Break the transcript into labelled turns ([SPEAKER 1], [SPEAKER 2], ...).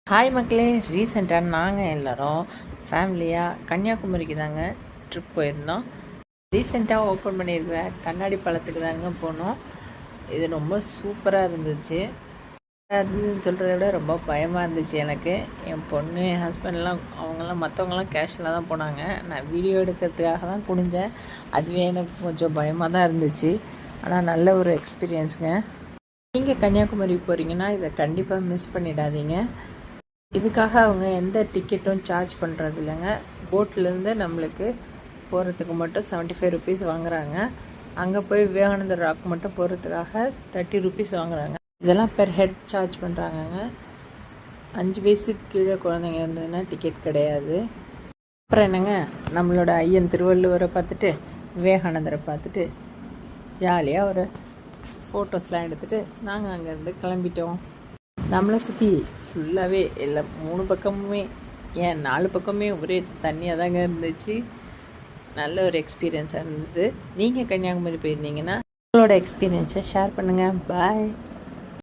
[SPEAKER 1] Hi மக்களே, ரீசெண்டாக நாங்கள் எல்லோரும் ஃபேமிலியாக கன்னியாகுமரிக்கு தாங்க ட்ரிப் போயிருந்தோம். ரீசெண்டாக ஓப்பன் பண்ணியிருக்கிற கண்ணாடி பழத்துக்கு தாங்க போனோம். இது ரொம்ப சூப்பராக இருந்துச்சு. அதுன்னு சொல்கிறத விட ரொம்ப பயமாக இருந்துச்சு எனக்கு. என் பொண்ணு, என் ஹஸ்பண்ட்லாம் அவங்கெல்லாம் மற்றவங்களாம் கேஷுவலாக தான் போனாங்க. நான் வீடியோ எடுக்கிறதுக்காக தான் குனிஞ்சேன். அதுவே எனக்கு கொஞ்சம் பயமாக தான் இருந்துச்சு. ஆனால் நல்ல ஒரு எக்ஸ்பீரியன்ஸுங்க. நீங்கள் கன்னியாகுமரி போகிறீங்கன்னா இதை கண்டிப்பாக மிஸ் பண்ணிடாதீங்க. இதுக்காக அவங்க எந்த டிக்கெட்டும் சார்ஜ் பண்ணுறது இல்லைங்க. போட்லேருந்து நம்மளுக்கு போகிறதுக்கு மட்டும் 75 ருபீஸ் வாங்குகிறாங்க. அங்கே போய் விவேகானந்தர் ராக் மட்டும் போகிறதுக்காக 30 ருபீஸ் வாங்குகிறாங்க. இதெல்லாம் பெர் ஹெட் சார்ஜ் பண்ணுறாங்கங்க. 5 வயசுக்கு கீழே குழந்தைங்க இருந்ததுன்னா டிக்கெட் கிடையாது. அப்புறம் என்னங்க, நம்மளோட ஐயன் திருவள்ளுவரை பார்த்துட்டு விவேகானந்தரை பார்த்துட்டு ஜாலியாக ஒரு ஃபோட்டோஸ்லாம் எடுத்துகிட்டு நாங்கள் அங்கேருந்து கிளம்பிட்டோம். நம்மளை சுற்றி ஃபுல்லாகவே எல்லா 3 பக்கமுமே, ஏன் 4 பக்கமே ஒரே தண்ணியாக தாங்க இருந்துச்சு. நல்ல ஒரு எக்ஸ்பீரியன்ஸாக இருந்தது. நீங்கள் கன்னியாகுமரி போயிருந்தீங்கன்னா உங்களோட எக்ஸ்பீரியன்ஸை ஷேர் பண்ணுங்கள். பாய்.